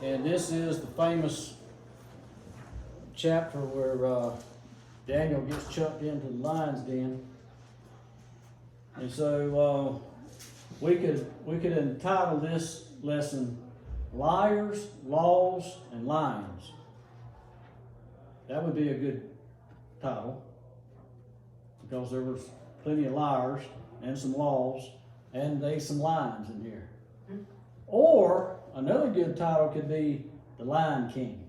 And this is the famous chapter where Daniel gets chucked into the lion's den. And so we could entitle this lesson Liars, Laws, and Lions. That would be a good title, because there was plenty of liars and some laws and some lions in here. Or another good title could be The Lion King.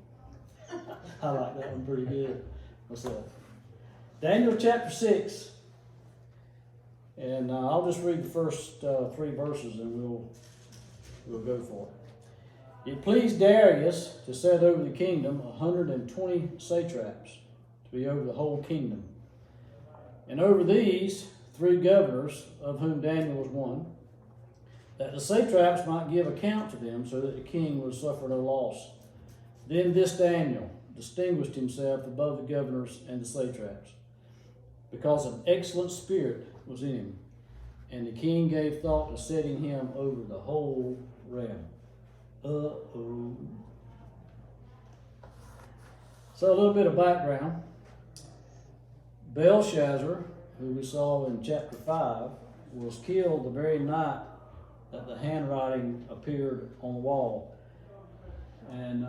I like that one pretty good myself. Daniel chapter 6. And I'll just read the first 3 verses and we'll go for it. It pleased Darius to set over the kingdom 120 satraps to be over the whole kingdom. And over these 3 governors, of whom Daniel was one, that the satraps might give account to them, so that the king would suffer no loss. Then this Daniel distinguished himself above the governors and the satraps, because an excellent spirit was in him, and the king gave thought to setting him over the whole realm. Uh-oh. So a little bit of background. Belshazzar, who we saw in chapter 5, was killed the very night that the handwriting appeared on the wall. And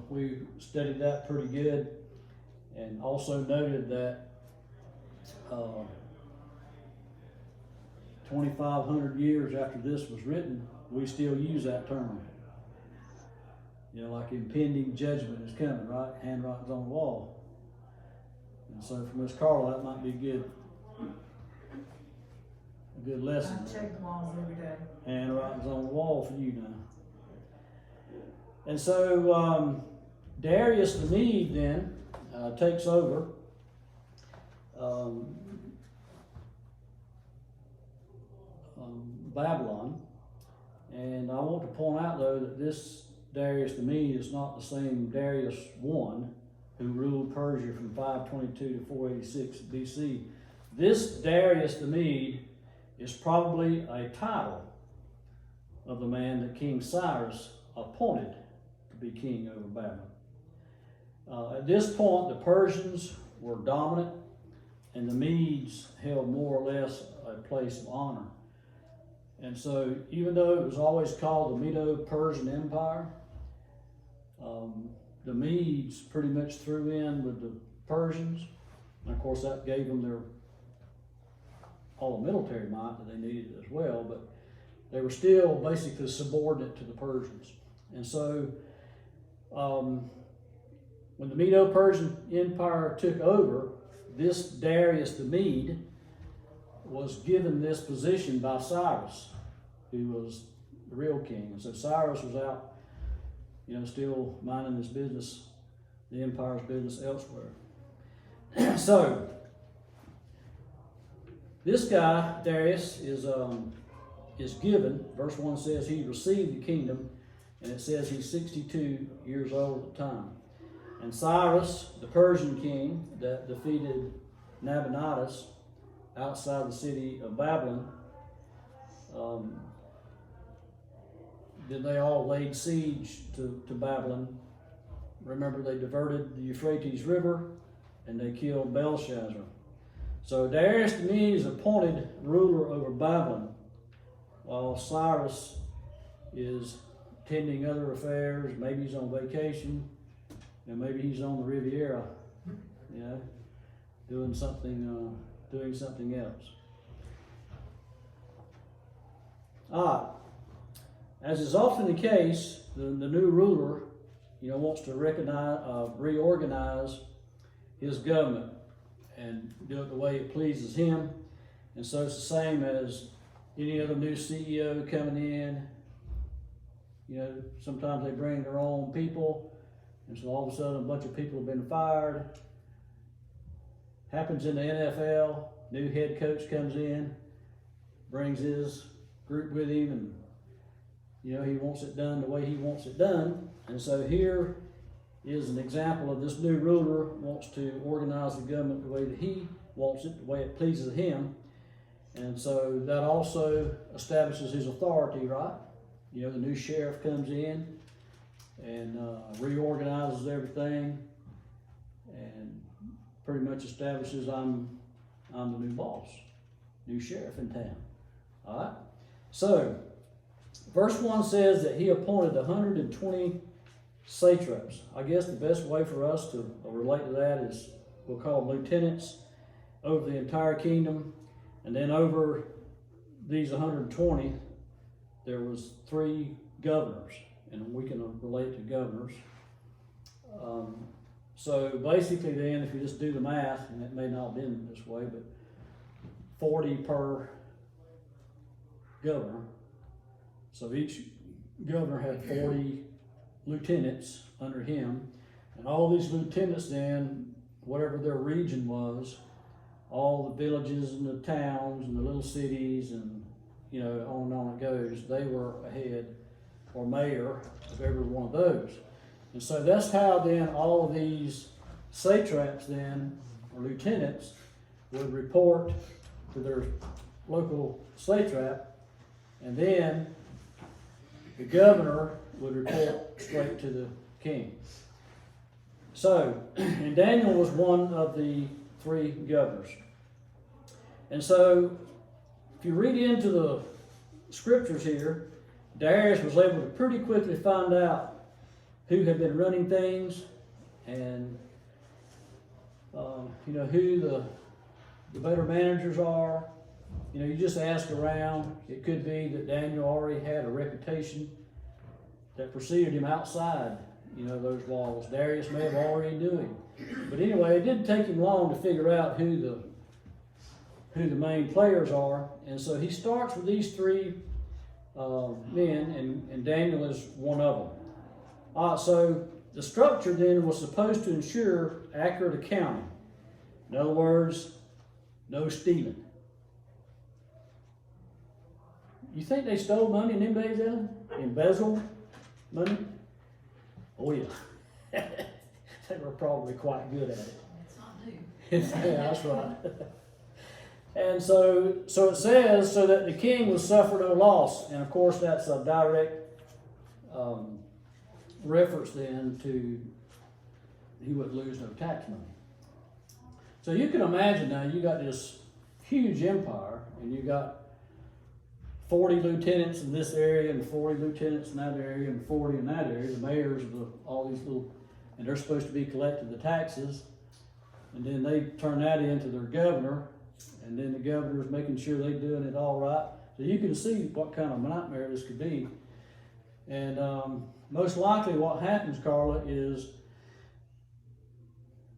we studied that pretty good, and also noted that 2,500 years after this was written, we still use that term. You know, like impending judgment is coming, right? Handwriting's on the wall. And so for Miss Carla, that might be a good lesson. I check the walls every day. Handwriting's on the wall for you now. And so Darius the Mede then takes over. Babylon. And I want to point out, though, that this Darius the Mede is not the same Darius I who ruled Persia from 522 to 486 BC. This Darius the Mede is probably a title of the man that King Cyrus appointed to be king over Babylon. At this point, the Persians were dominant, and the Medes held more or less a place of honor. And so, even though it was always called the Medo-Persian Empire, the Medes pretty much threw in with the Persians. And of course, that gave them all the military might that they needed as well, but they were still basically subordinate to the Persians. And so, when the Medo-Persian Empire took over, this Darius the Mede was given this position by Cyrus, who was the real king. And so Cyrus was out, still minding his business, the empire's business elsewhere. So this guy, Darius, is given, verse 1 says he received the kingdom, and it says he's 62 years old at the time. And Cyrus, the Persian king that defeated Nabonidus outside the city of Babylon, then they all laid siege to Babylon. Remember, they diverted the Euphrates River and they killed Belshazzar. So Darius the Mede is appointed ruler over Babylon, while Cyrus is tending other affairs. Maybe he's on vacation, and maybe he's on the Riviera, doing something else. As is often the case, the new ruler, wants to reorganize his government and do it the way it pleases him. And so it's the same as any other new CEO coming in. Sometimes they bring their own people, and so all of a sudden a bunch of people have been fired. Happens in the NFL, new head coach comes in, brings his group with him, and he wants it done the way he wants it done. And so here is an example of this new ruler wants to organize the government the way that he wants it, the way it pleases him. And so that also establishes his authority, right? The new sheriff comes in, and reorganizes everything, and pretty much establishes I'm the new boss, new sheriff in town. All right. So, verse 1 says that he appointed 120 satraps. I guess the best way for us to relate to that is we'll call them lieutenants over the entire kingdom, and then over these 120, there was 3 governors, and we can relate to governors. So basically then, if you just do the math, and it may not have been this way, but 40 per governor. So each governor had 40 lieutenants under him, and all these lieutenants then, whatever their region was, all the villages and the towns and the little cities and on and on it goes, they were a head or mayor of every one of those. And so that's how then all of these satraps then, or lieutenants, would report to their local satrap, and then the governor would report straight to the king. So, and Daniel was one of the 3 governors. And so, if you read into the scriptures here, Darius was able to pretty quickly find out who had been running things, and who the better managers are. You just ask around. It could be that Daniel already had a reputation that preceded him outside, those walls. Darius may have already knew him. But anyway, it didn't take him long to figure out who the main players are. And so he starts with these 3 men, and Daniel is one of them. So the structure then was supposed to ensure accurate accounting. In other words, no stealing. You think they stole money in them days, Ellen? Embezzled money? Oh yeah. They were probably quite good at it. It's not new. Yeah, that's right. And so it says, so that the king would suffer no loss. And of course that's a direct reference then to he would lose no tax money. So you can imagine now you got this huge empire, and you got 40 lieutenants in this area, and 40 lieutenants in that area, and 40 in that area, the mayors of all these little, and they're supposed to be collecting the taxes, and then they turn that into their governor, and then the governor's making sure they're doing it all right. So you can see what kind of nightmare this could be. And most likely what happens, Carla, is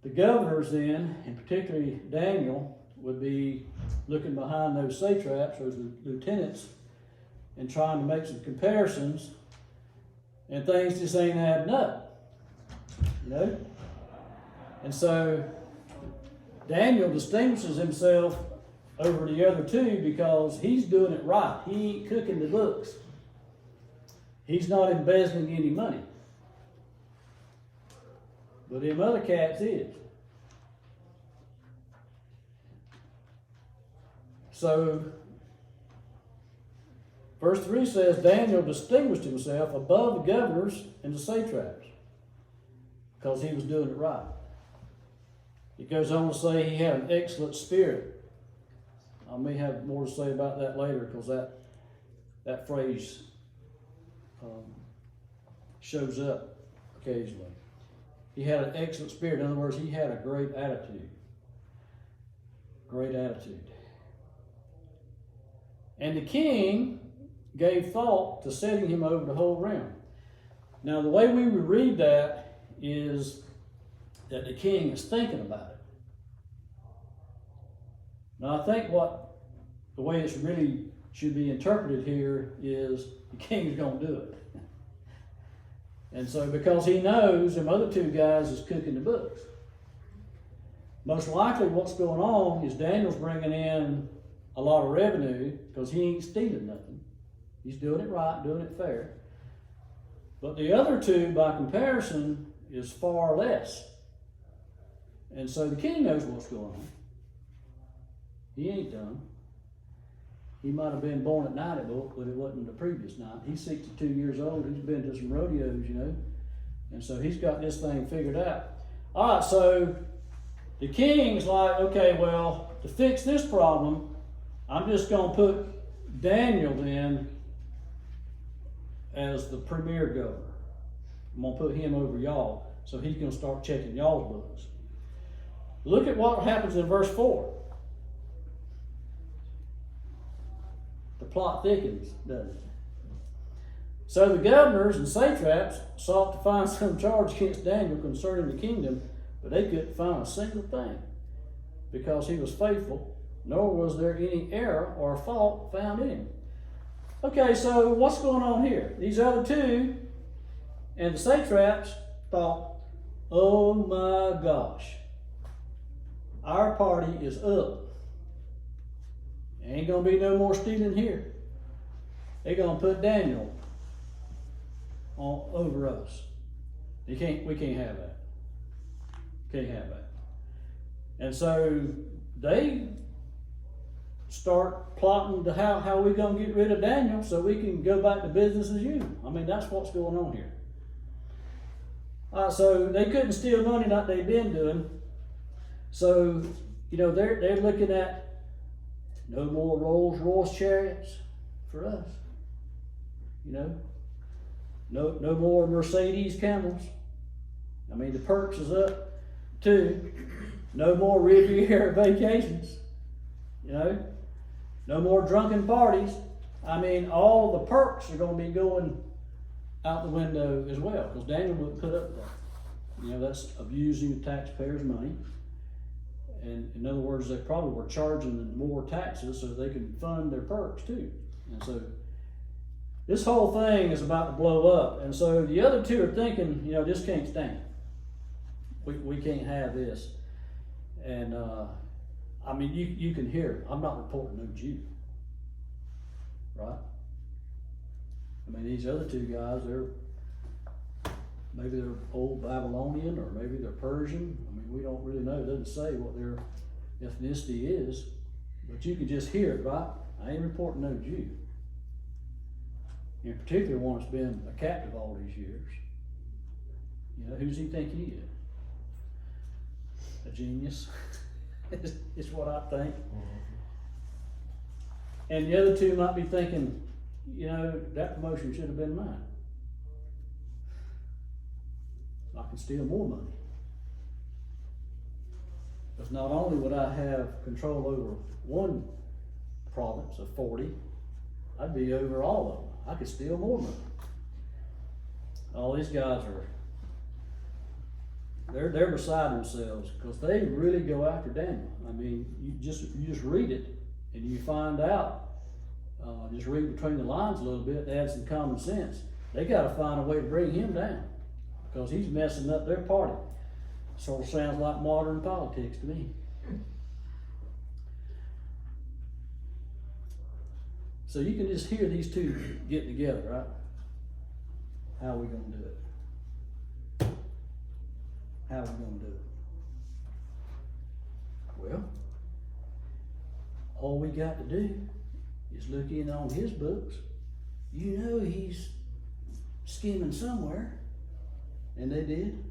the governors then, and particularly Daniel, would be looking behind those satraps, or the lieutenants, and trying to make some comparisons, and things just ain't adding up, And so Daniel distinguishes himself over the other 2 because he's doing it right. He ain't cooking the books. He's not embezzling any money. But them other cats is. So, verse 3 says, Daniel distinguished himself above the governors and the satraps because he was doing it right. It goes on to say he had an excellent spirit. I may have more to say about that later, because that phrase shows up occasionally. He had an excellent spirit. In other words, he had a great attitude. Great attitude. And the king gave thought to setting him over the whole realm. Now, the way we would read that is that the king is thinking about it. Now, I think the way it's really should be interpreted here is the king's going to do it. And so, because he knows them other 2 guys is cooking the books. Most likely what's going on is Daniel's bringing in a lot of revenue because he ain't stealing nothing. He's doing it right, doing it fair. But the other 2, by comparison, is far less. And so the king knows what's going on. He ain't done. He might have been born at night, but it wasn't the previous night. He's 62 years old. He's been to some rodeos, And so he's got this thing figured out. All right, so the king's like, okay, well, to fix this problem, I'm just going to put Daniel then as the premier governor. I'm going to put him over y'all, so he's going to start checking y'all's books. Look at what happens in verse 4. The plot thickens, doesn't it? So the governors and satraps sought to find some charge against Daniel concerning the kingdom, but they couldn't find a single thing, because he was faithful, nor was there any error or fault found in him. Okay, so what's going on here? These other two and the satraps thought, oh my gosh, our party is up. Ain't gonna be no more stealing here. They're gonna put Daniel over us. We can't have that. Can't have that. And so they start plotting to how we gonna get rid of Daniel so we can go back to business as usual. I mean, that's what's going on here. So they couldn't steal money like they've been doing. So, they're looking at no more Rolls Royce chariots for us. No more Mercedes camels. I mean, the perks is up too. No more Riviera vacations. No more drunken parties. I mean, all the perks are going to be going out the window as well, because Daniel wouldn't put up with that. That's abusing the taxpayers' money. And in other words, they probably were charging them more taxes so they could fund their perks too. And so this whole thing is about to blow up. And so the other two are thinking, this can't stand. We can't have this. And I mean, you can hear it. I'm not reporting no Jew. Right? I mean, these other two guys, maybe they're old Babylonian or maybe they're Persian. I mean, we don't really know. It doesn't say what their ethnicity is, but you can just hear it, right? I ain't reporting no Jew. In particular, one that's been a captive all these years. Who's he think he is? A genius, is what I think. And the other two might be thinking, that promotion should have been mine. I can steal more money. Because not only would I have control over one province of 40, I'd be over all of them. I could steal more money. All these guys they're beside themselves because they really go after Daniel. I mean, you just read it and you find out. Just read between the lines a little bit to add some common sense. They got to find a way to bring him down because he's messing up their party. Sort of sounds like modern politics to me. So you can just hear these two getting together, right? How are we going to do it? How are we going to do it? Well, all we got to do is look in on his books. He's skimming somewhere. And they did,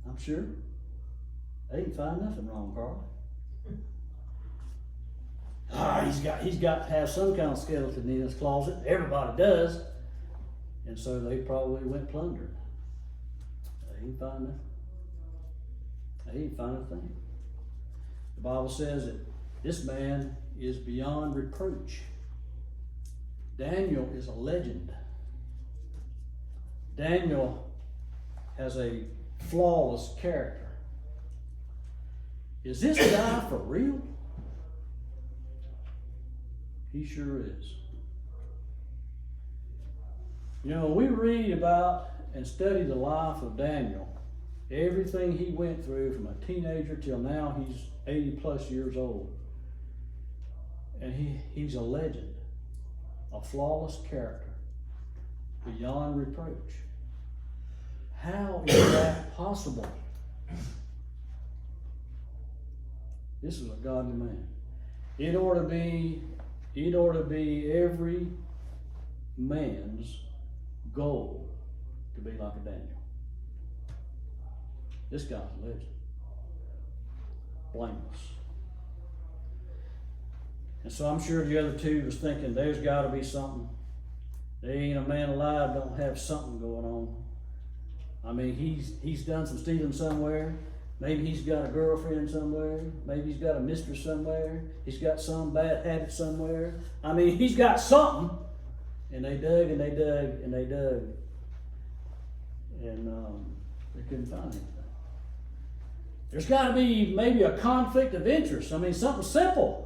I'm sure. They didn't find nothing wrong, Carl. He's got to have some kind of skeleton in his closet. Everybody does. And so they probably went plundering. They didn't find nothing. They didn't find a thing. The Bible says that this man is beyond reproach. Daniel is a legend. Daniel has a flawless character. Is this guy for real? He sure is. When we read about and study the life of Daniel, everything he went through from a teenager till now, he's 80 plus years old. And he's a legend, a flawless character, beyond reproach. How is that possible? This is a godly man. It ought to be every man's goal to be like a Daniel. This guy's a legend. Blameless. And so I'm sure the other two was thinking, there's got to be something. There ain't a man alive don't have something going on. I mean, he's done some stealing somewhere. Maybe he's got a girlfriend somewhere. Maybe he's got a mistress somewhere. He's got some bad habit somewhere. I mean, he's got something. And they dug and they dug and they dug. And they couldn't find anything. There's got to be maybe a conflict of interest. I mean, something simple.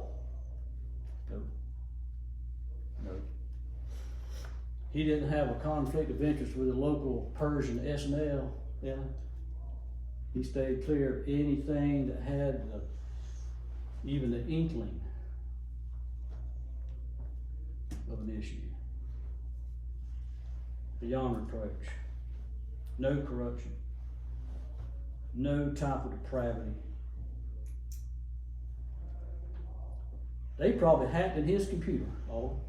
No. He didn't have a conflict of interest with the local Persian S&L. Yeah. He stayed clear of anything that had even the inkling of an issue. Beyond reproach. No corruption. No type of depravity. They probably hacked in his computer. Oh.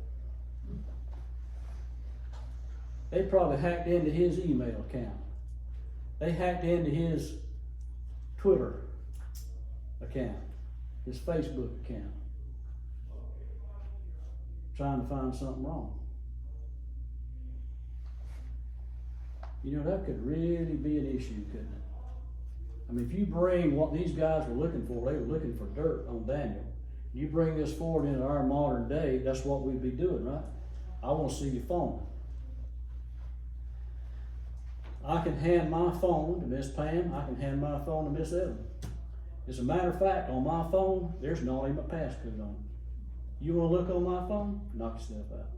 They probably hacked into his email account. They hacked into his Twitter account, his Facebook account, trying to find something wrong. You know, that could really be an issue, couldn't it? I mean, if you bring what these guys were looking for, they were looking for dirt on Daniel. You bring this forward into our modern day, that's what we'd be doing, right? I want to see your phone. I can hand my phone to Miss Pam. I can hand my phone to Miss Evan. As a matter of fact, on my phone, there's not even a passcode on it. You want to look on my phone? Knock yourself out.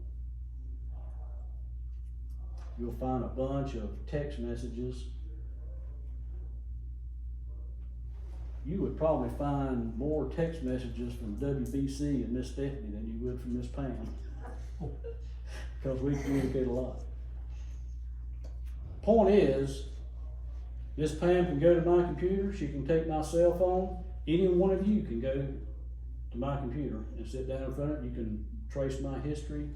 You'll find a bunch of text messages. You would probably find more text messages from WBC and Miss Stephanie than you would from Miss Pam. Because we communicate a lot. Point is, Miss Pam can go to my computer, she can take my cell phone, any one of you can go to my computer and sit down in front of it, you can trace my history.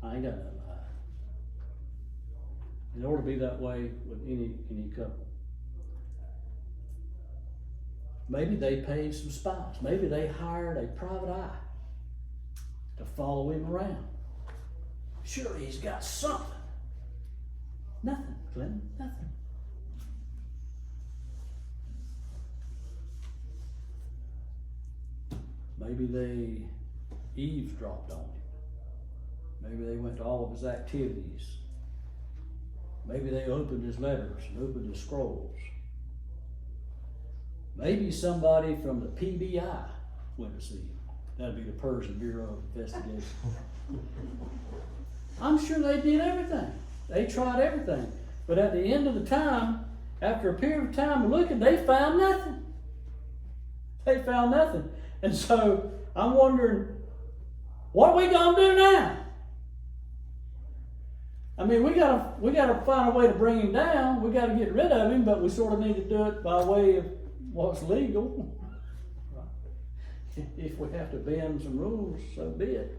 I ain't got nothing to hide. And it ought to be that way with any couple. Maybe they paid some spies. Maybe they hired a private eye to follow him around. Surely he's got something. Nothing, Clinton, nothing. Maybe they eavesdropped on him. Maybe they went to all of his activities. Maybe they opened his letters and opened his scrolls. Maybe somebody from the PBI went to see him. That'd be the Persian Bureau of Investigation. I'm sure they did everything. They tried everything. But at the end of the time, after a period of time of looking, they found nothing. They found nothing. And so I'm wondering, what are we gonna do now? I mean, we gotta find a way to bring him down. We gotta get rid of him, but we sort of need to do it by way of what's legal. If we have to bend some rules, so be it.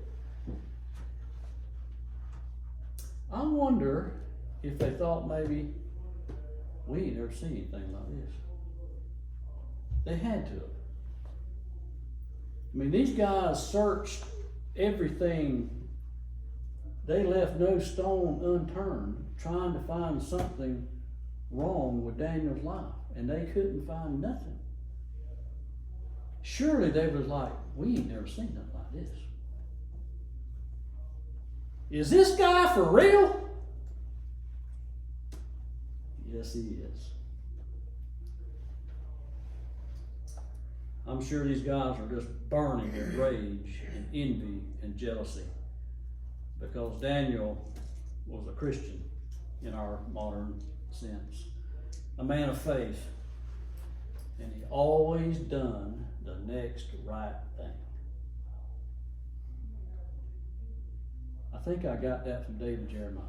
I wonder if they thought maybe we ain't never seen anything like this. They had to. I mean, these guys searched everything. They left no stone unturned trying to find something wrong with Daniel's life, and they couldn't find nothing. Surely they was like, we ain't never seen nothing like this. Is this guy for real? Yes, he is. I'm sure these guys are just burning with rage and envy and jealousy because Daniel was a Christian in our modern sense, a man of faith, and he always done the next right thing. I think I got that from David Jeremiah.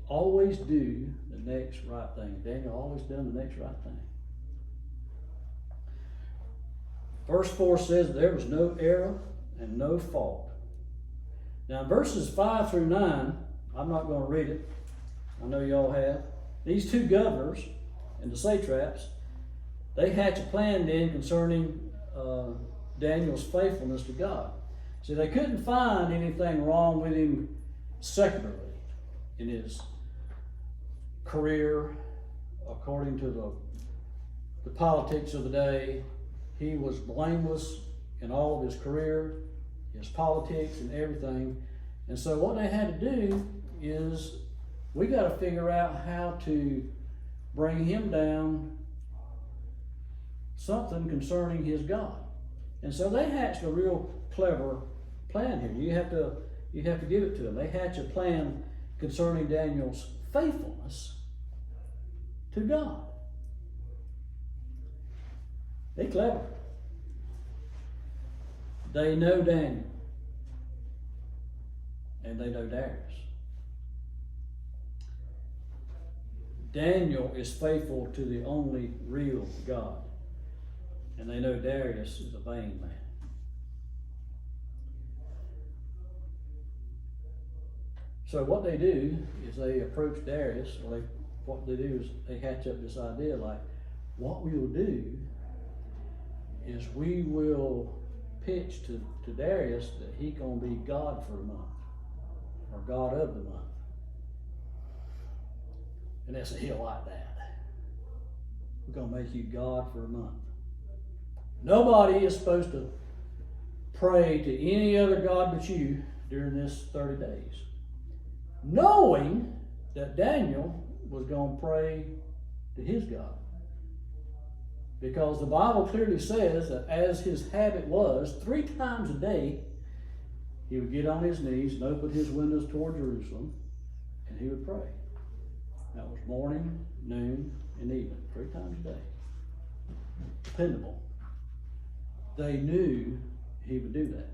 Always do the next right thing. Daniel always done the next right thing. Verse 4 says there was no error and no fault. Now in verses 5 through 9, I'm not going to read it. I know y'all have. these two governors and the satraps, they hatch a plan then concerning Daniel's faithfulness to God. See, they couldn't find anything wrong with him secularly in his career, according to the politics of the day. He was blameless in all of his career, his politics and everything. And so what they had to do is, we got to figure out how to bring him down something concerning his God. And so they hatched a real clever plan here. You have to give it to them. They hatched a plan concerning Daniel's faithfulness to God. They clever. They know Daniel. And they know Darius. Daniel is faithful to the only real God. And they know Darius is a vain man. So what they do is they approach Darius, or what they do is they hatch up this idea like, what we will do is we will pitch to Darius that he gonna be God for a month, or God of the month. And they said, he'll like that. We're gonna make you God for a month. Nobody is supposed to pray to any other God but you during this 30 days. Knowing that Daniel was going to pray to his God. Because the Bible clearly says that, as his habit was, 3 times a day, he would get on his knees and open his windows toward Jerusalem, and he would pray. That was morning, noon, and evening, 3 times a day. Dependable. They knew he would do that.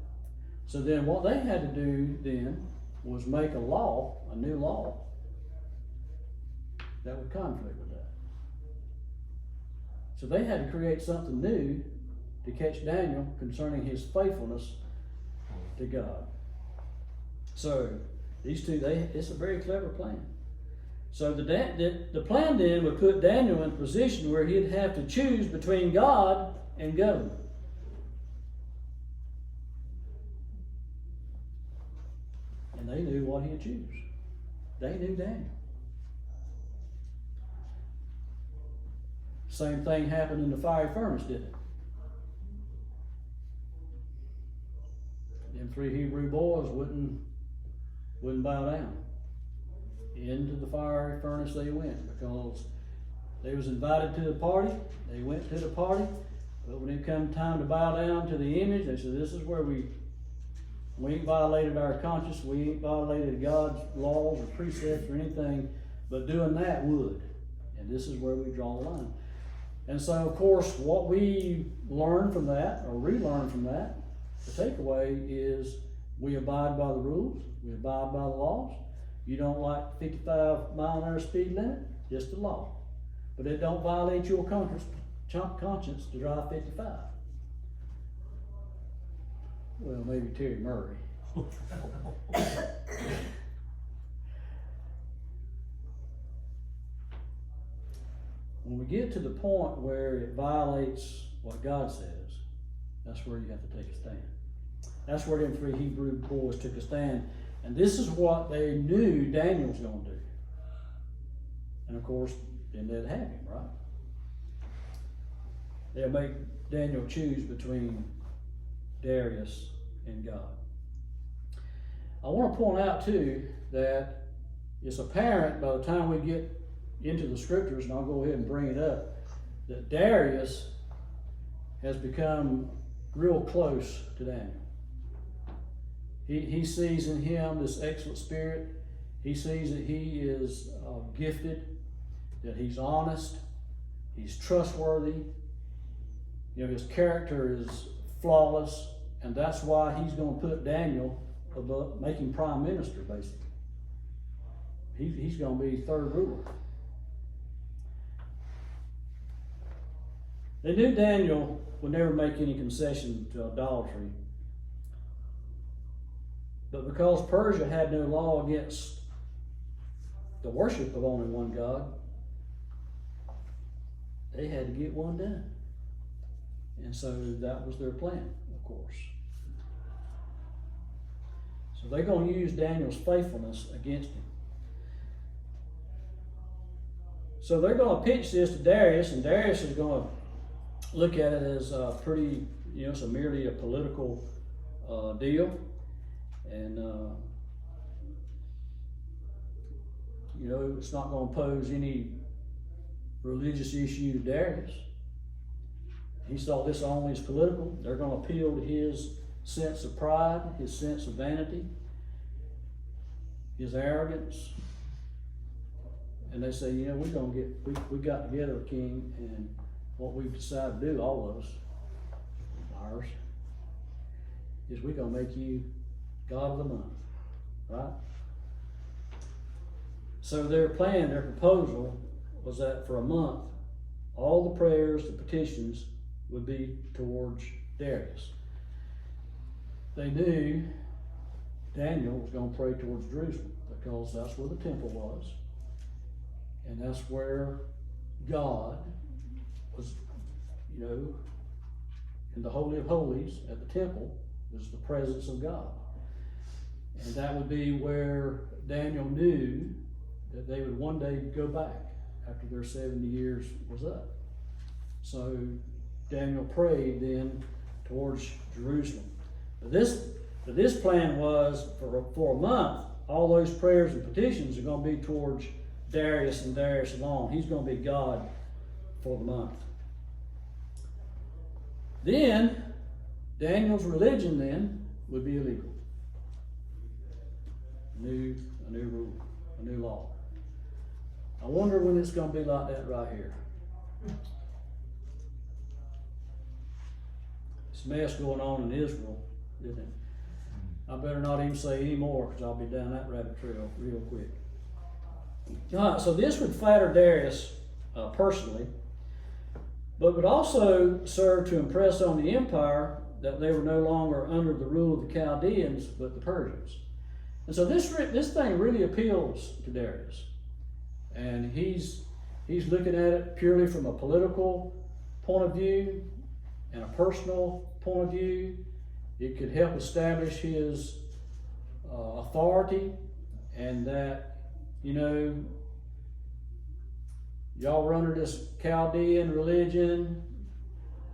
So then what they had to do then was make a law, a new law, that would conflict with that. So they had to create something new to catch Daniel concerning his faithfulness to God. So these two, it's a very clever plan. So the plan then would put Daniel in a position where he'd have to choose between God and government. And they knew what he'd choose. They knew Daniel. Same thing happened in the fiery furnace, didn't it? Them 3 Hebrew boys wouldn't bow down. Into the fiery furnace they went, because they was invited to the party. They went to the party, but when it come time to bow down to the image, they said, this is where we ain't violated our conscience, we ain't violated God's laws or precepts or anything, but doing that would. And this is where we draw the line. And so, of course, what we learn from that, or relearn from that, the takeaway is we abide by the rules, we abide by the laws. You don't like 55-mile-an-hour speed limit, just the law. But it don't violate your conscience to drive 55. Well, maybe Terry Murray. When we get to the point where it violates what God says, that's where you have to take a stand. That's where them 3 Hebrew boys took a stand. And this is what they knew Daniel was going to do. And of course, then they'd have him, right? They'll make Daniel choose between Darius and God. I want to point out too that it's apparent by the time we get into the scriptures, and I'll go ahead and bring it up, that Darius has become real close to Daniel. He sees in him this excellent spirit. He sees that he is gifted, that he's honest, he's trustworthy. You know, his character is flawless, and that's why he's going to put Daniel above, make him prime minister, basically. He's going to be third ruler. They knew Daniel would never make any concession to idolatry. But because Persia had no law against the worship of only one God, they had to get one done. And so that was their plan, of course. So they're going to use Daniel's faithfulness against him. So they're going to pitch this to Darius, and Darius is going to look at it as pretty, it's merely a political deal. And, it's not going to pose any religious issue to Darius. He saw this only as political. They're going to appeal to his sense of pride, his sense of vanity, his arrogance. And they say, we got together a king, and what we've decided to do, all of us, ours, is we're going to make you God of the month, right? So their plan, their proposal was that for a month, all the prayers, the petitions would be towards Darius. They knew Daniel was going to pray towards Jerusalem because that's where the temple was. And that's where God was, in the Holy of Holies at the temple was the presence of God. And that would be where Daniel knew that they would one day go back after their 70 years was up. So Daniel prayed then towards Jerusalem. But this plan was for a month, all those prayers and petitions are going to be towards Darius and Darius alone. He's going to be God for the month. Then Daniel's religion then would be illegal. A new rule, a new law. I wonder when it's going to be like that right here. This mess going on in Israel, isn't it? I better not even say any more because I'll be down that rabbit trail real quick. All right, so this would flatter Darius personally, but would also serve to impress on the empire that they were no longer under the rule of the Chaldeans, but the Persians. And so this thing really appeals to Darius. And he's looking at it purely from a political point of view and a personal point of view. It could help establish his authority, and that, y'all were under this Chaldean religion,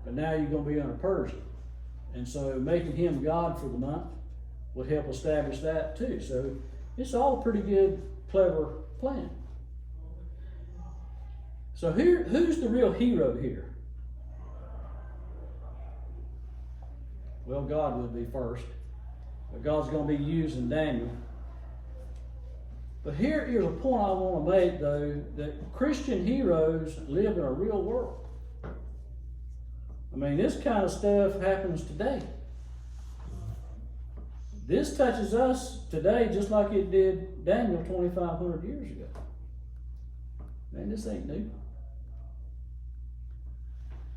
but now you're going to be under Persian. And so making him God for the month would help establish that too. So it's all a pretty good, clever plan. So who's the real hero here? Well, God would be first, but God's going to be using Daniel. But here's a point I want to make, though, that Christian heroes live in a real world. I mean, this kind of stuff happens today. This touches us today just like it did Daniel 2,500 years ago. Man, this ain't new.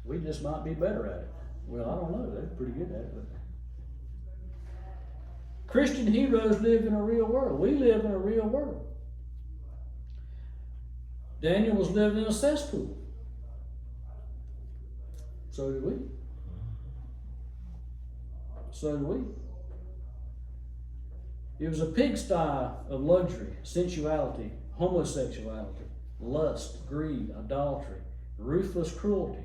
We just might be better at it. Well, I don't know. They're pretty good at it. But Christian heroes live in a real world. We live in a real world. Daniel was living in a cesspool. So did we. So did we. It was a pigsty of luxury, sensuality, homosexuality, lust, greed, idolatry, ruthless cruelty.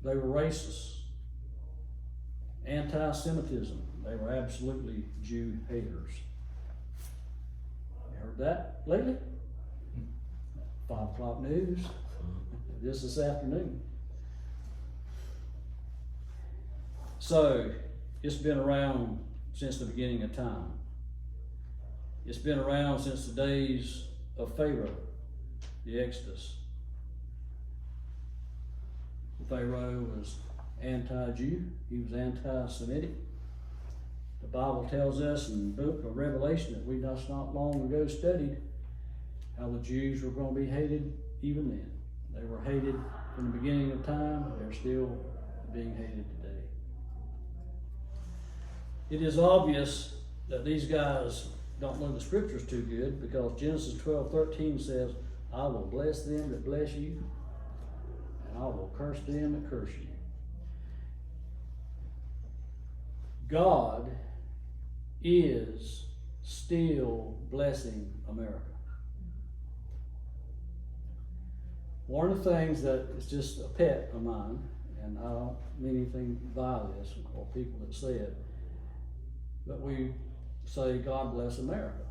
They were racist, anti-Semitism. They were absolutely Jew haters. You heard that lately? 5 o'clock news, just this afternoon. So, it's been around since the beginning of time. It's been around since the days of Pharaoh, the Exodus. Pharaoh was anti-Jew. He was anti-Semitic. The Bible tells us in the book of Revelation that we just not long ago studied how the Jews were going to be hated even then. They were hated from the beginning of time. They're still being hated today. It is obvious that these guys don't know the scriptures too good, because Genesis 12:13 says, I will bless them that bless you, and I will curse them that curse you. God is still blessing America. One of the things that is just a pet of mine, and I don't mean anything by this or people that say it, but we say, God bless America.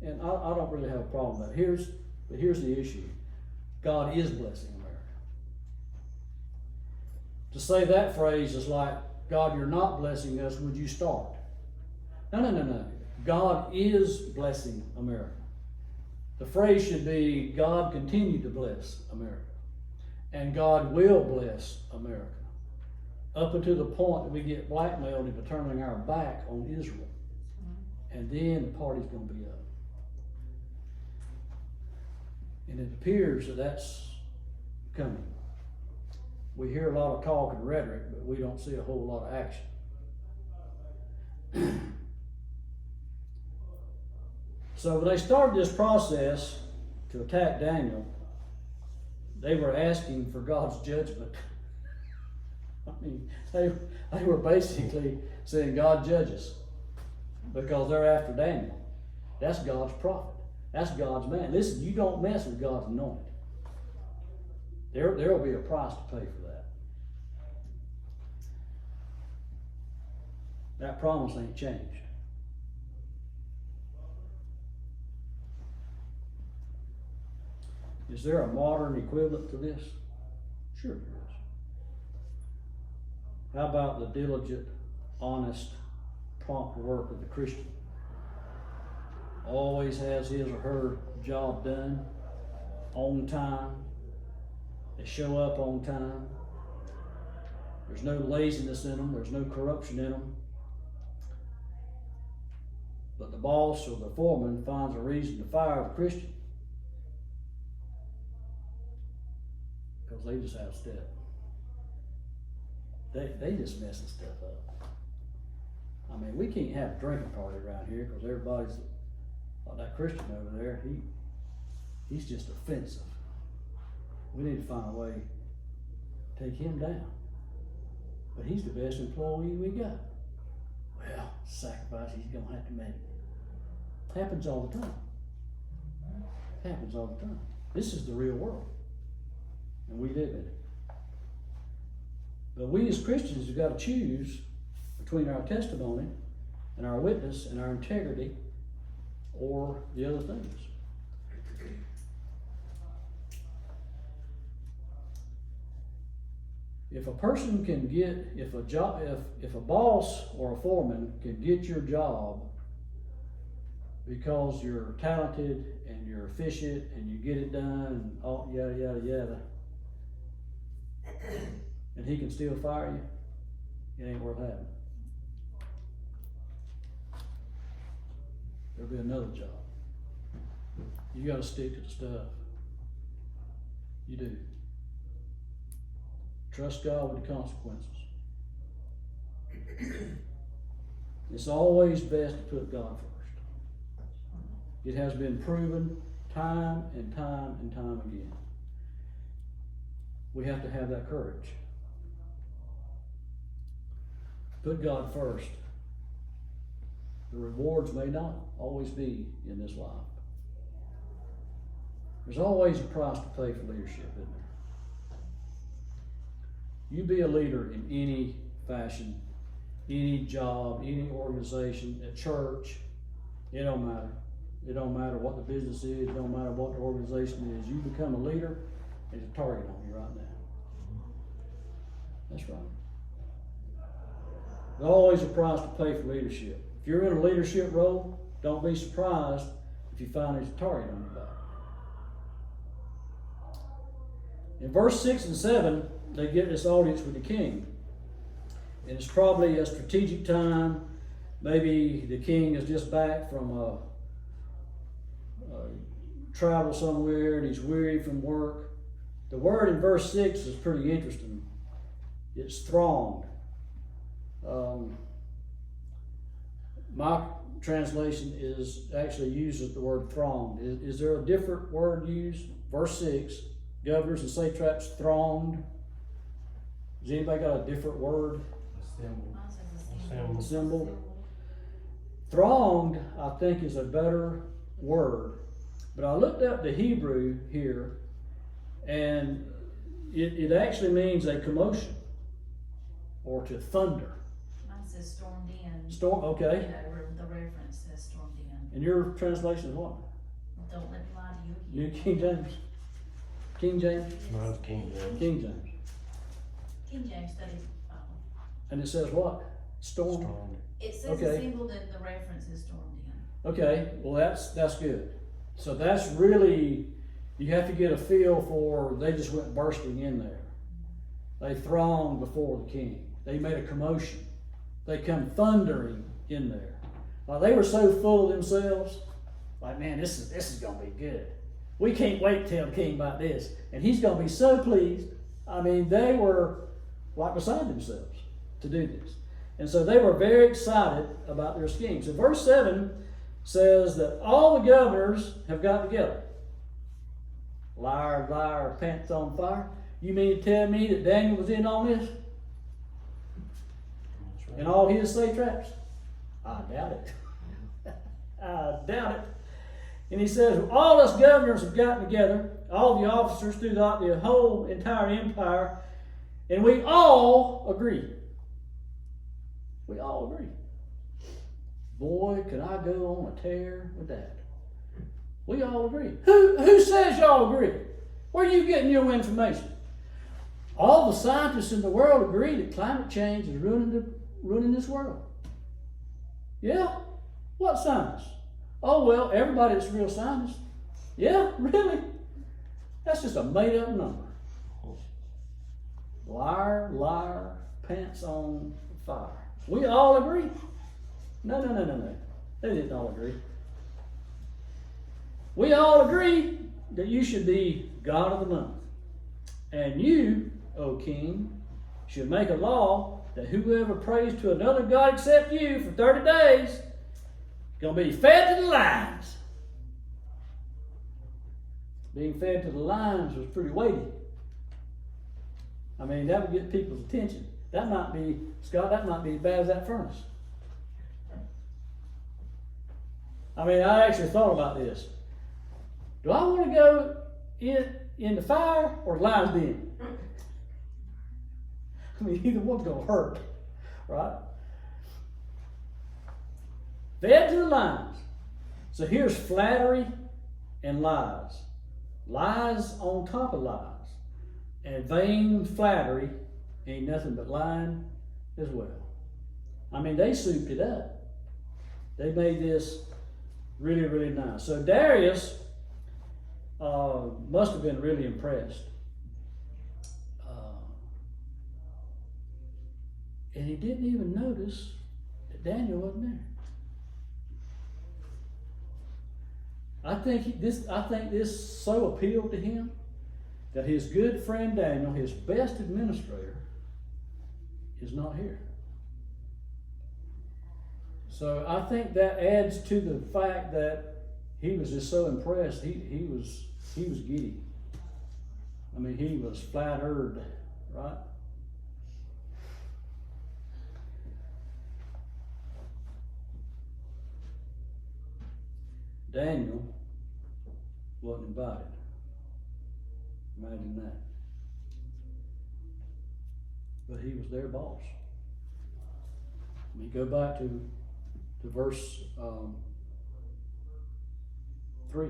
And I don't really have a problem with that. But here's the issue. God is blessing America. To say that phrase is like, God, you're not blessing us, would you start? No. God is blessing America. The phrase should be, God continue to bless America. And God will bless America. Up until the point that we get blackmailed into turning our back on Israel. And then the party's going to be up. And it appears that that's coming. We hear a lot of talk and rhetoric, but we don't see a whole lot of action. So when they started this process to attack Daniel, they were asking for God's judgment. I mean, they were basically saying, God judges, because they're after Daniel. That's God's prophet. That's God's man. Listen, you don't mess with God's anointed. There will be a price to pay for that. That promise ain't changed. Is there a modern equivalent to this? Sure there is. How about the diligent, honest, prompt work of the Christian? Always has his or her job done on time. They show up on time. There's no laziness in them. There's no corruption in them. But the boss or the foreman finds a reason to fire the Christian because they just have step. They just messing stuff up. I mean, we can't have a drinking party around here because everybody's like that Christian over there. He's just offensive. We need to find a way to take him down. But he's the best employee we got. Well, sacrifice he's going to have to make. Happens all the time. Happens all the time. This is the real world. And we live in it. But we as Christians have got to choose between our testimony and our witness and our integrity or the other things. If a person can get, if a boss or a foreman can get your job because you're talented and you're efficient and you get it done and all yada yada yada, and he can still fire you, it ain't worth having. There'll be another job. You got to stick to the stuff. You do. Trust God with the consequences. It's always best to put God first. It has been proven time and time and time again. We have to have that courage. Put God first. The rewards may not always be in this life. There's always a price to pay for leadership, isn't there? You be a leader in any fashion, any job, any organization, at church. It don't matter. It don't matter what the business is. It don't matter what the organization is. You become a leader, there's a target on you right now. That's right. There's always a price to pay for leadership. If you're in a leadership role, don't be surprised if you find there's a target on your back. In verse 6 and 7, they get this audience with the king. And it's probably a strategic time. Maybe the king is just back from travel somewhere and he's weary from work. The word in verse 6 is pretty interesting. It's thronged. My translation is actually uses the word thronged. Is there a different word used? Verse 6, governors and satraps thronged. Has anybody got a different word? Assembled. Thronged, I think, is a better word. But I looked up the Hebrew here, and it actually means a commotion or to thunder. Mine says stormed in. Storm, okay. You know, the reference says stormed in. And your translation is what? Don't let me lie to you. New King James? King James? No, it's King James. King James. King James studies Bible. And it says what? Storm? Strong. It says Okay. assembled and the reference is stormed in. Okay, well that's good. So that's really, you have to get a feel for, they just went bursting in there. They thronged before the king. They made a commotion. They come thundering in there. They were so full of themselves, like, man, this is gonna be good. We can't wait to tell the king about this. And he's gonna be so pleased. I mean, they were like beside themselves to do this. And so they were very excited about their scheme. So verse 7 says that all the governors have got together. Liar, liar, pants on fire. You mean to tell me that Daniel was in on this? That's right. And all his satraps? I doubt it. I doubt it. And he says, all us governors have gotten together, all the officers throughout the whole entire empire, and we all agree. We all agree. Boy, can I go on a tear with that. We all agree. Who says y'all agree? Where are you getting your information? All the scientists in the world agree that climate change is ruining this world. Yeah? What scientists? Oh, well, everybody that's a real scientist. Yeah, really? That's just a made-up number. Liar, liar, pants on fire. We all agree. No. They didn't all agree. We all agree that you should be God of the month. And you, O king, should make a law that whoever prays to another God except you for 30 days is going to be fed to the lions. Being fed to the lions was pretty weighty. I mean, that would get people's attention. That might be, Scott, that might be as bad as that furnace. I mean, I actually thought about this. Do I want to go in the fire or the lion's den? I mean, either one's going to hurt, right? Fed to the lions. So here's flattery and lies. Lies on top of lies. And vain flattery ain't nothing but lying as well. I mean, they souped it up. They made this really, really nice. So Darius must have been really impressed. And he didn't even notice that Daniel wasn't there. I think this so appealed to him that his good friend Daniel, his best administrator, is not here. So I think that adds to the fact that he was just so impressed. He was giddy. I mean, he was flattered, right? Daniel wasn't invited. Imagine that. But he was their boss. Let me go back to verse 3.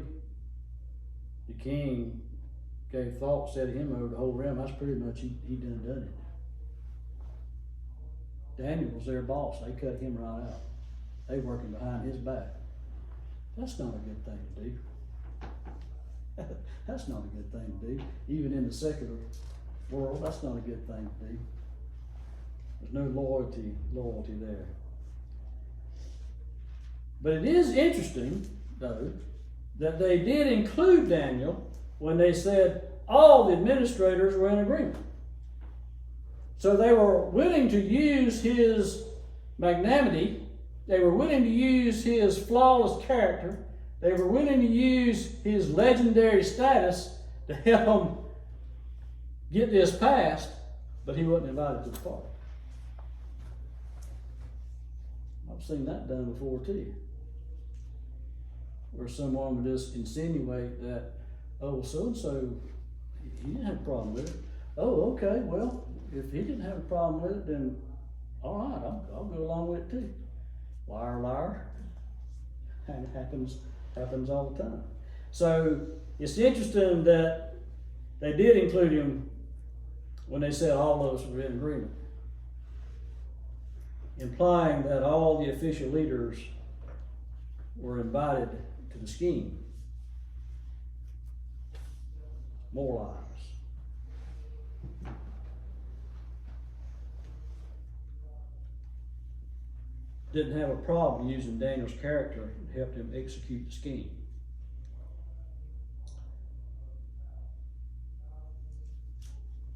The king gave thought, said to him over the whole realm. That's pretty much he done it. Daniel was their boss. They cut him right out. They working behind his back. That's not a good thing to do. That's not a good thing to do. Even in the secular world, that's not a good thing to do. There's no loyalty there. But it is interesting, though, that they did include Daniel when they said all the administrators were in agreement. So they were willing to use his magnanimity They were willing to use his flawless character. They were willing to use his legendary status to help them get this passed, but he wasn't invited to the party. I've seen that done before too. Where someone would just insinuate that, oh, so-and-so, he didn't have a problem with it. Oh, okay, well, if he didn't have a problem with it, then all right, I'll go along with it too. Liar, liar. And it happens all the time. So it's interesting that they did include him when they said all of us were in agreement, implying that all the official leaders were invited to the scheme. More lies. Didn't have a problem using Daniel's character and helped him execute the scheme.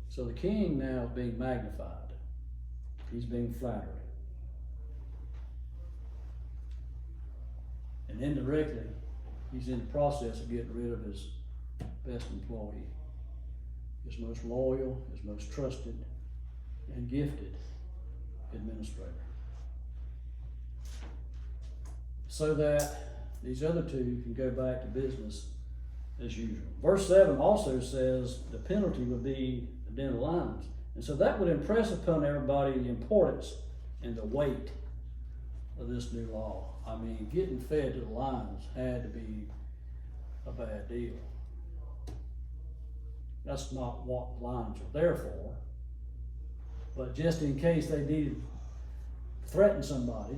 So the king now is being magnified. He's being flattered. And indirectly, he's in the process of getting rid of his best employee, his most loyal, his most trusted, and gifted administrator. So that these other two can go back to business as usual. Verse 7 also says the penalty would be the den of lions. And so that would impress upon everybody the importance and the weight of this new law. I mean, getting fed to the lions had to be a bad deal. That's not what the lions are there for. But just in case they needed to threaten somebody,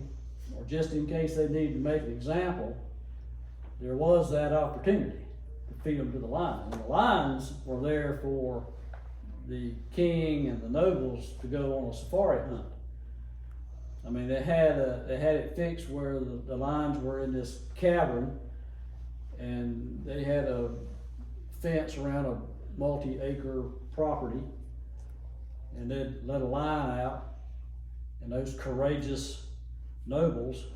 or just in case they needed to make an example, there was that opportunity to feed them to the lions. And the lions were there for the king and the nobles to go on a safari hunt. I mean, they had it fixed where the lions were in this cavern, and they had a fence around a multi-acre property, and they'd let a lion out, and those courageous nobles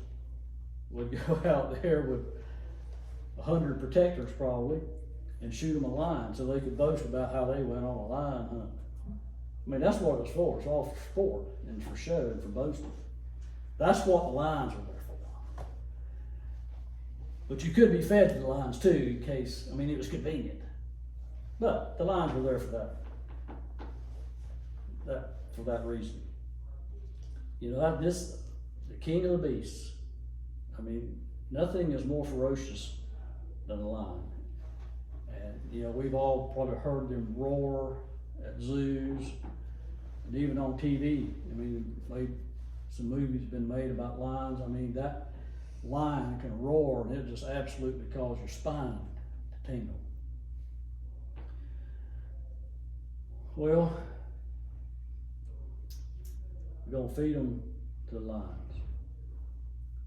would go out there with 100 protectors probably and shoot them a lion so they could boast about how they went on a lion hunt. I mean, that's what it's for. It's all for sport and for show and for boasting. That's what the lions were there for. But you could be fed to the lions too in case, I mean, it was convenient. But the lions were there for that reason. You know, the king of the beasts, I mean, nothing is more ferocious than a lion. And, you know, we've all probably heard them roar at zoos and even on TV. I mean, some movies have been made about lions. I mean, that lion can roar and it just absolutely cause your spine to tingle. Well, we're going to feed them to the lions.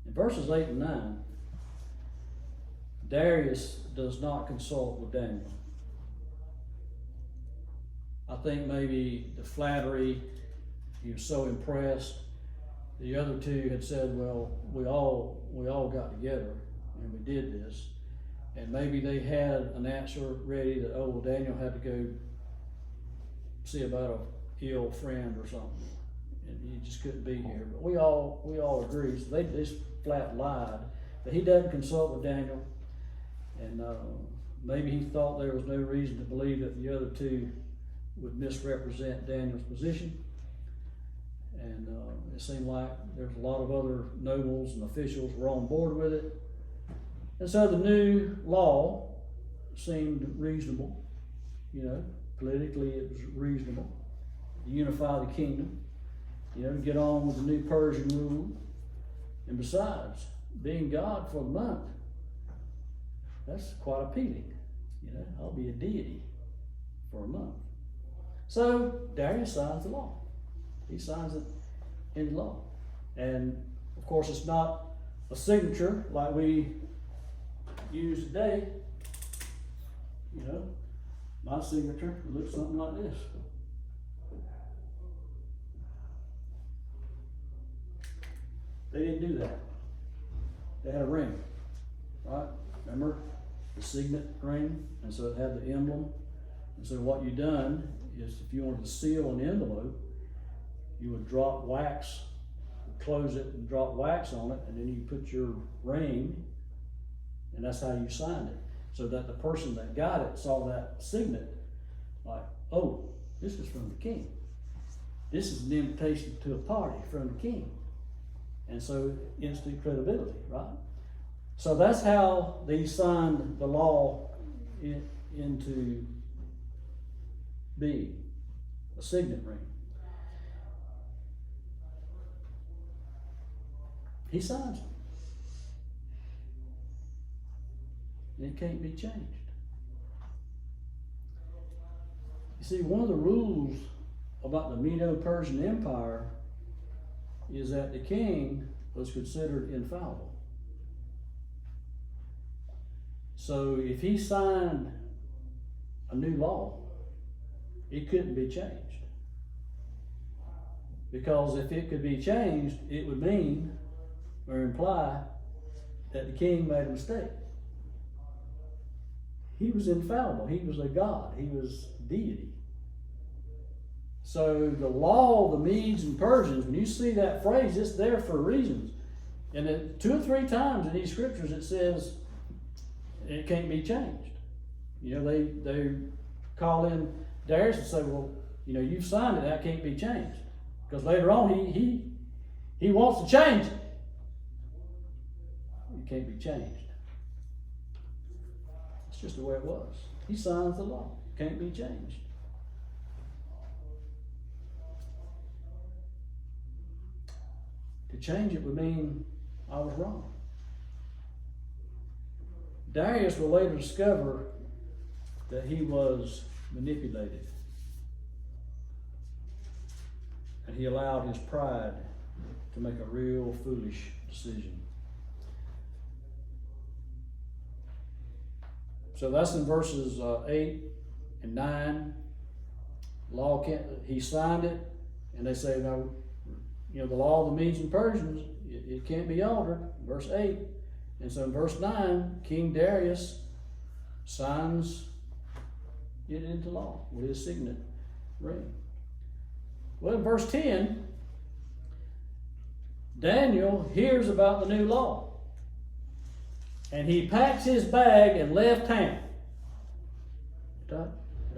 In verses 8 and 9, Darius does not consult with Daniel. I think maybe the flattery, he was so impressed. The other two had said, well, we all got together and we did this. And maybe they had an answer ready that, oh, well, Daniel had to go see about a ill friend or something. And he just couldn't be here. But we all agree. So they just flat lied. But he doesn't consult with Daniel. And maybe he thought there was no reason to believe that the other two would misrepresent Daniel's position. And it seemed like there was a lot of other nobles and officials were on board with it. And so the new law seemed reasonable. You know, politically it was reasonable to unify the kingdom. You know, get on with the new Persian rule. And besides, being God for a month, that's quite appealing. You know, I'll be a deity for a month. So Darius signs the law. He signs it in law. And of course, it's not a signature like we use today. You know, my signature looks something like this. They didn't do that. they had a ring, right? Remember the signet ring? And so it had the emblem. And so what you done is if you wanted to seal an envelope, you would drop wax, close it and drop wax on it, and then you put your ring, and that's how you signed it. So that the person that got it saw that signet, like, oh, this is from the king. This is an invitation to a party from the king. And so instant credibility, right? So that's how they signed the law into being a signet ring. He signs it. And it can't be changed. You see, one of the rules about the Medo-Persian Empire is that the king was considered infallible. So if he signed a new law, it couldn't be changed. Because if it could be changed, it would mean or imply that the king made a mistake. He was infallible. He was a god. He was deity. So the law of the Medes and Persians, when you see that phrase, it's there for reasons. And it, 2 or 3 times in these scriptures it says it can't be changed. You know, they call in Darius and say, well, you know, you've signed it, that can't be changed. Because later on he wants to change it. It can't be changed. It's just the way it was. He signs the law. Can't be changed. To change it would mean I was wrong. Darius will later discover that he was manipulated. And he allowed his pride to make a real foolish decision. So that's in verses 8 and 9. Law can't, he signed it, and they say, no, you know, the law of the Medes and Persians, it can't be altered. Verse 8. And so in verse 9, King Darius signs it into law with his signet ring. Well, in verse 10, Daniel hears about the new law. And he packs his bag and left town. Did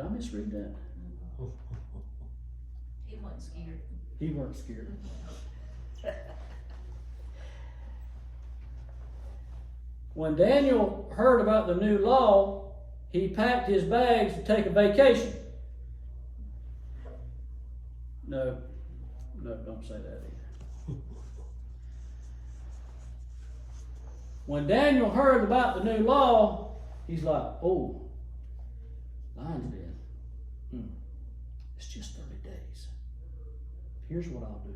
I misread that? He wasn't scared. He weren't scared. When Daniel heard about the new law, he packed his bags to take a vacation. No, don't say that either. When Daniel heard about the new law, he's like, oh, lion's den. It's just 30 days. Here's what I'll do.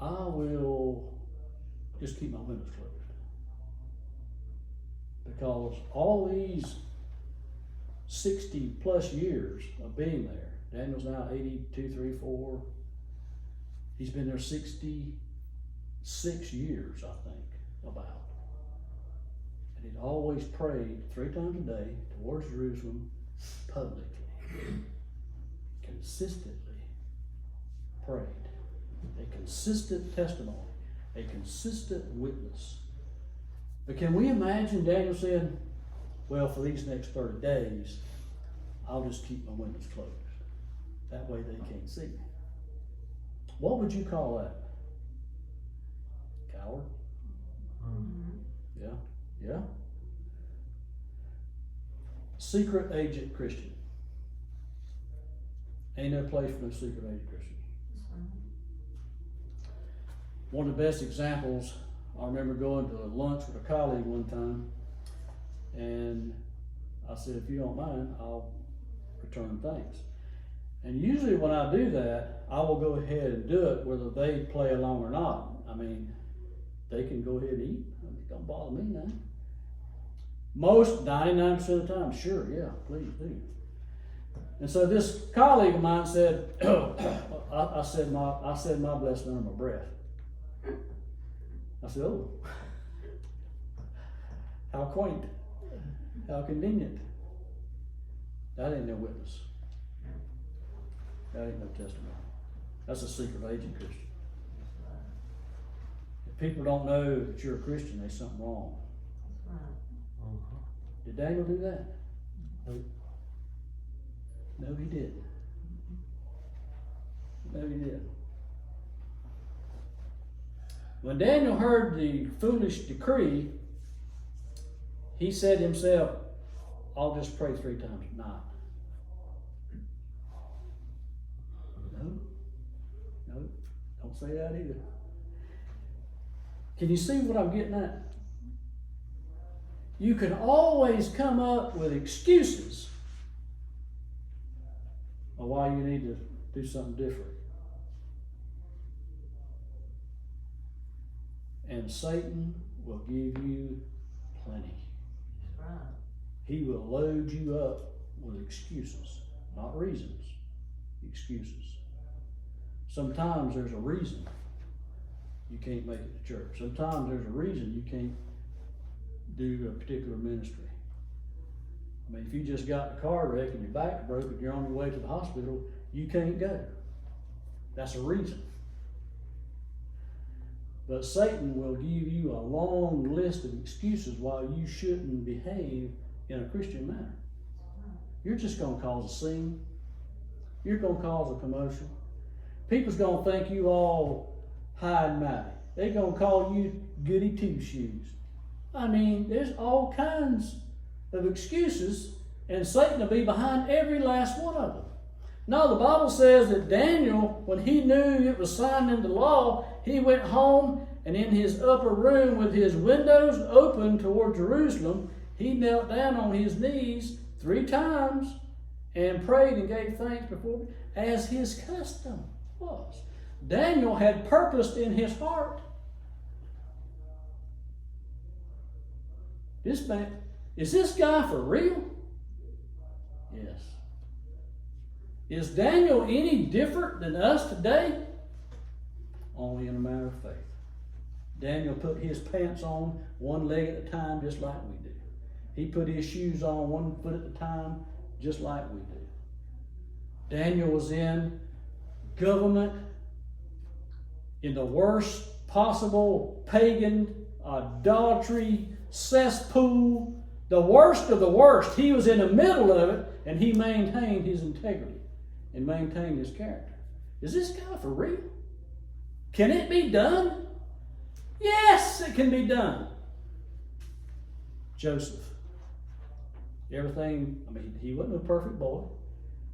I will just keep my windows closed. Because all these 60 plus years of being there, Daniel's now 82, 3, 4. He's been there 66 years, I think, about. And he'd always prayed 3 times a day towards Jerusalem publicly. Consistently prayed. A consistent testimony. A consistent witness. But can we imagine Daniel saying, well, for these next 30 days, I'll just keep my windows closed. That way they can't see me. What would you call that? Coward? Yeah. Yeah. Secret agent Christian. Ain't no place for no secret agent Christians. One of the best examples, I remember going to lunch with a colleague one time, and I said, if you don't mind, I'll return thanks. And usually when I do that, I will go ahead and do it whether they play along or not. I mean, they can go ahead and eat. I mean, don't bother me now. Most, 99% of the time, sure, yeah, please do. And so this colleague of mine said, I said my blessing under my breath. I said, oh, how quaint, how convenient. That ain't no witness. That ain't no testimony. That's a secret agent Christian. If people don't know that you're a Christian, there's something wrong. Did Daniel do that? Nope. No, he didn't. No, he didn't. When Daniel heard the foolish decree, he said to himself, I'll just pray 3 times a night. No, don't say that either. Can you see what I'm getting at? You can always come up with excuses of why you need to do something different. And Satan will give you plenty. That's right. He will load you up with excuses, not reasons, excuses. Sometimes there's a reason you can't make it to church. Sometimes there's a reason you can't do a particular ministry. I mean, if you just got in a car wreck and your back's broke and you're on your way to the hospital, you can't go. That's a reason. But Satan will give you a long list of excuses why you shouldn't behave in a Christian manner. You're just going to cause a scene. You're going to cause a commotion. People's going to think you all high and mighty. They're going to call you goody two-shoes. I mean, there's all kinds of excuses, and Satan will be behind every last one of them. Now, the Bible says that Daniel, when he knew it was signed into law, he went home, and in his upper room with his windows open toward Jerusalem, he knelt down on his knees 3 times and prayed and gave thanks before, as his custom was. Daniel had purposed in his heart. This man, is this guy for real? Yes. Is Daniel any different than us today? Only in a matter of faith. Daniel put his pants on 1 leg at a time, just like we do. He put his shoes on 1 foot at a time, just like we do. Daniel was in government in the worst possible pagan idolatry cesspool, the worst of the worst. He was in the middle of it, and he maintained his integrity and maintained his character. Is this guy for real? Can it be done? Yes, it can be done. Joseph. Everything, I mean, he wasn't a perfect boy.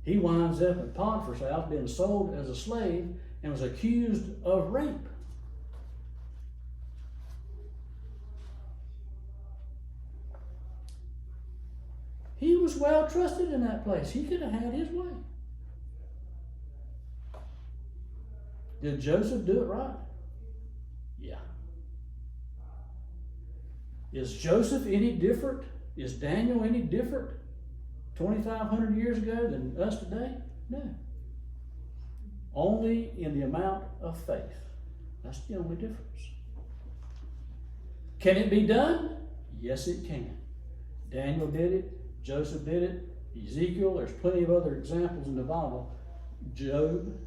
He winds up in Potiphar's house being sold as a slave and was accused of rape. He was well trusted in that place. He could have had his way. Did Joseph do it right? Yeah. Is Joseph any different? Is Daniel any different 2,500 years ago than us today? No. Only in the amount of faith. That's the only difference. Can it be done? Yes, it can. Daniel did it. Joseph did it. Ezekiel, there's plenty of other examples in the Bible. Job,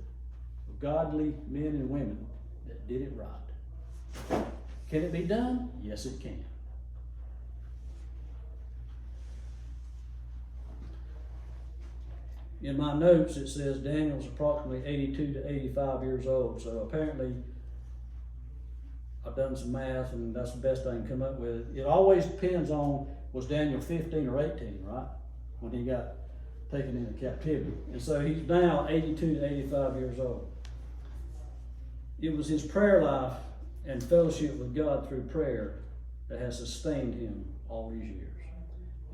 godly men and women that did it right. Can it be done? Yes, it can. In my notes, it says Daniel's approximately 82 to 85 years old. So apparently, I've done some math, and that's the best I can come up with. It always depends on, was Daniel 15 or 18, right? When he got taken into captivity. And so he's now 82 to 85 years old. It was his prayer life and fellowship with God through prayer that has sustained him all these years.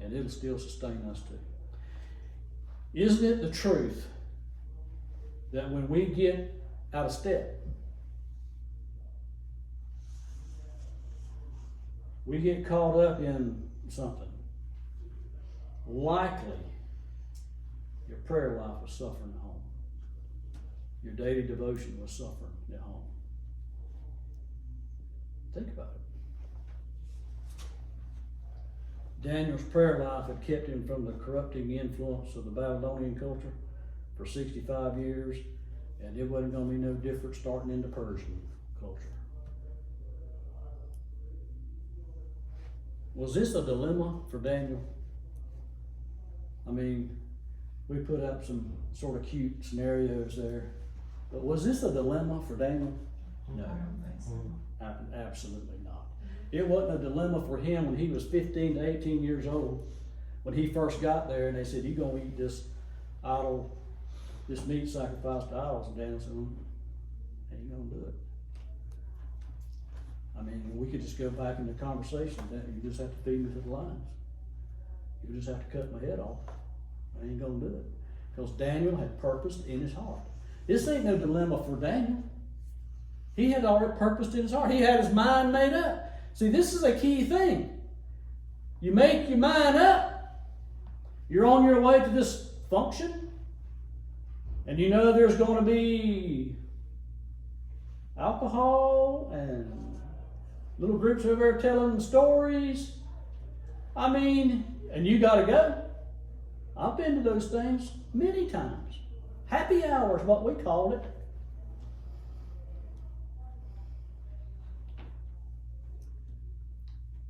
And it'll still sustain us too. Isn't it the truth that when we get out of step, we get caught up in something, likely your prayer life was suffering at home. Your daily devotion was suffering at home. Think about it. Daniel's prayer life had kept him from the corrupting influence of the Babylonian culture for 65 years, and it wasn't going to be no different starting in the Persian culture. Was this a dilemma for Daniel? I mean, we put up some sort of cute scenarios there, but was this a dilemma for Daniel? No, I don't think so. absolutely not. It wasn't a dilemma for him when he was 15 to 18 years old, when he first got there and they said, "You're going to eat this idol, this meat sacrificed to idols," and Daniel said, "I ain't going to do it." I mean, we could just go back in the conversation that you just have to feed me to the lions. You just have to cut my head off. I ain't gonna do it. Because Daniel had purposed in his heart. This ain't no dilemma for Daniel. He had already purposed in his heart. He had his mind made up. See, this is a key thing. You make your mind up. You're on your way to this function. And you know there's going to be alcohol and little groups over there telling stories. I mean, and you got to go. I've been to those things many times. Happy hour is what we called it.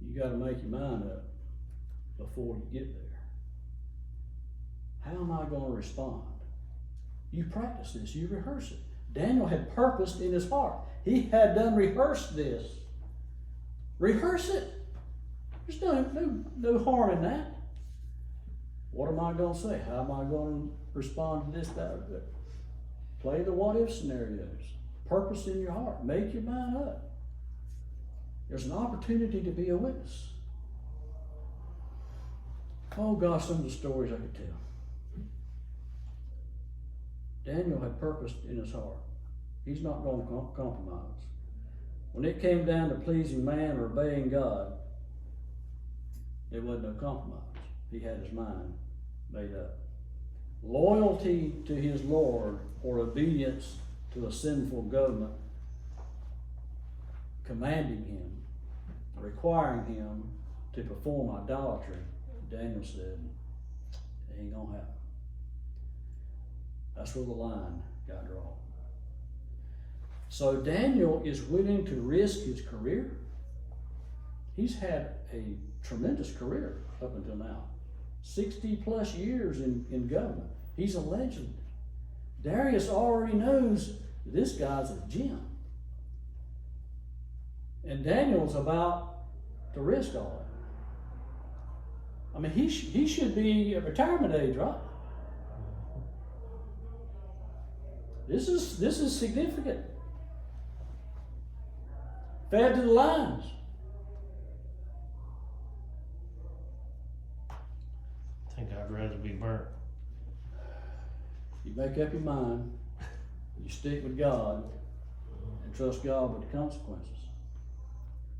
You got to make your mind up before you get there. How am I going to respond? You practice this, you rehearse it. Daniel had purposed in his heart. He had done rehearsed this. Rehearse it. There's no harm in that. What am I going to say? How am I going to respond to this, that, or that? Play the what if scenarios. Purpose in your heart. Make your mind up. There's an opportunity to be a witness. Oh gosh, some of the stories I could tell. Daniel had purposed in his heart. He's not going to compromise. When it came down to pleasing man or obeying God, there wasn't no compromise. He had his mind made up. Loyalty to his Lord or obedience to a sinful government commanding him, requiring him to perform idolatry, Daniel said, it ain't gonna happen. That's where the line got drawn. So Daniel is willing to risk his career. He's had a tremendous career up until now. 60 plus years in government. He's a legend. Darius already knows this guy's a gem. And Daniel's about to risk all that. I mean, he should be at retirement age, right? This is significant. Fed to the lions. I think I'd rather be burnt. You make up your mind, you stick with God, and trust God with the consequences.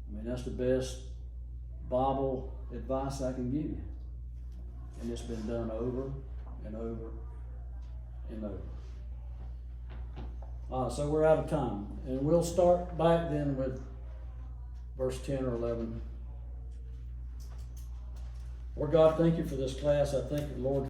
I mean, that's the best Bible advice I can give you. And it's been done over and over and over. So we're out of time. And we'll start back then with verse 10 or 11. Lord God, thank you for this class. I thank you, Lord,